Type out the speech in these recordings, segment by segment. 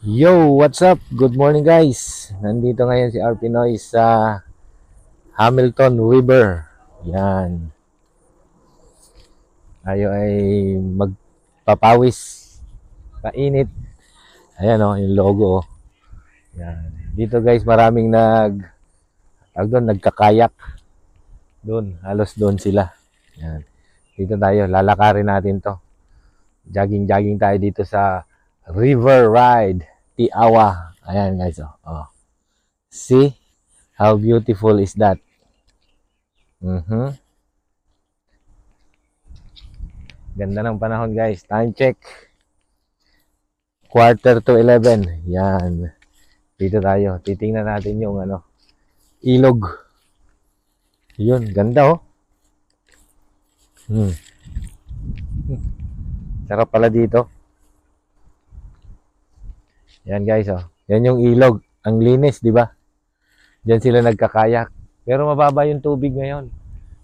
Yo, what's up? Good morning guys. Nandito ngayon si R. Pinoy sa Hamilton River. Yan. Tayo ay magpapawis. Painit. Ayan oh, yung logo oh. Yan. Dito guys, maraming nagkakayak. Doon, halos doon sila. Yan. Dito tayo, lalakarin natin to. Jogging tayo dito sa River Ride, Tiawa. Ayan guys oh. Oh. See? How beautiful is that? Ganda ng panahon guys. Time check. 11:45. Yan. Dito tayo. Titingnan natin yung ilog. Yun. Ganda oh. Sarap pala dito. Yan guys oh. Yan yung ilog. Ang linis, di ba? Diyan sila nagkakayak. Pero mababa yung tubig ngayon.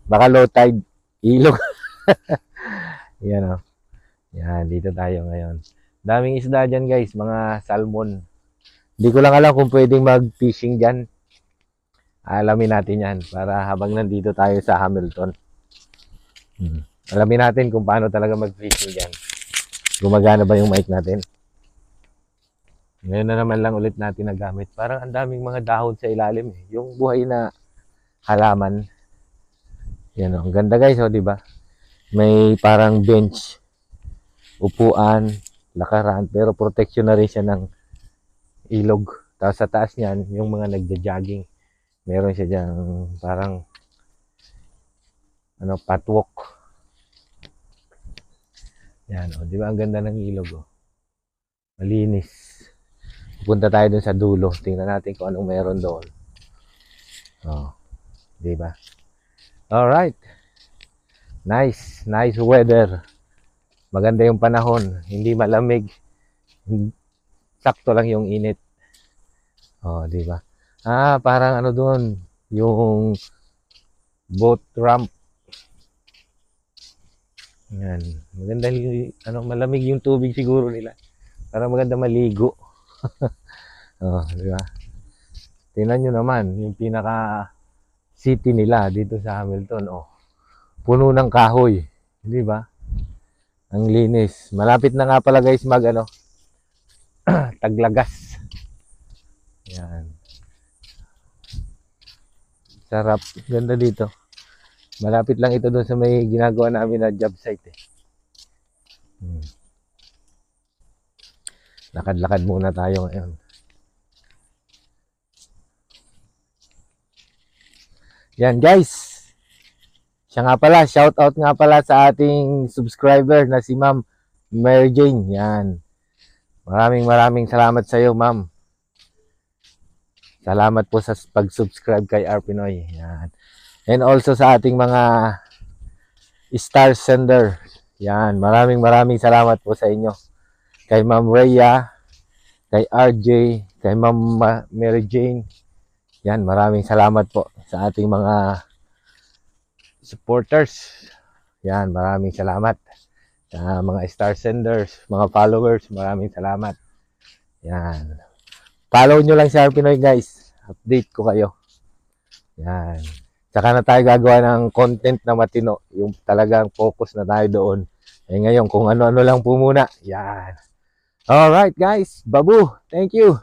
Baka low tide. Ilog. Yan oh. Yan. Dito tayo ngayon. Daming isda dyan guys. Mga salmon. Hindi ko lang alam kung pwedeng mag-fishing dyan. Alamin natin yan para habang nandito tayo sa Hamilton. Alamin natin kung paano talaga mag-fishing dyan. Gumagana ba yung mic natin? Ngayon na naman lang ulit natin nagamit. Parang ang daming mga dahon sa ilalim. Yung buhay na halaman. Yan o. Ang ganda guys o, diba? May parang bench, upuan, lakaran. Pero protection na rin siya ng ilog. Tapos sa taas niyan, yung mga nagja-jogging. Meron siya dyan parang patwalk. Yan o. Diba ang ganda ng ilog o. Malinis. Pupunta tayo dun sa dulo. Tingnan natin kung anong meron doon. Oh, di ba? All right. Nice weather. Maganda yung panahon, hindi malamig. Sakto lang yung init. Oh, di ba? Parang doon, yung boat ramp. Yan. Maganda malamig yung tubig siguro nila. Parang maganda maligo. Oh, di ba? Tingnan nyo naman, yung pinaka city nila dito sa Hamilton, oh. Puno ng kahoy, di ba? Ang linis. Malapit na nga pala guys taglagas. Yan. Sarap, ganda dito. Malapit lang ito doon sa may ginagawa namin na job site eh. Lakad-lakad muna tayo ngayon. Yan guys. Siya nga pala, shout out nga pala sa ating subscriber na si Ma'am Mary Jane. Yan. Maraming salamat sa iyo, Ma'am. Salamat po sa pag-subscribe kay R. Pinoy. Yan. And also sa ating mga star sender. Yan. Maraming salamat po sa inyo. Kay Ma'am Rhea, kay RJ, kay Ma'am Mary Jane. Yan. Maraming salamat po sa ating mga supporters. Yan, maraming salamat sa mga star senders, mga followers, maraming salamat. Yan. Follow nyo lang si R. Pinoy guys. Update ko kayo. Yan. Saka na tayo gagawa ng content na matino. Yung talagang focus na tayo doon. Eh ngayon, kung ano-ano lang po muna. Yan. Alright guys. Babu. Thank you.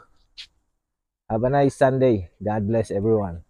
Have a nice Sunday. God bless everyone.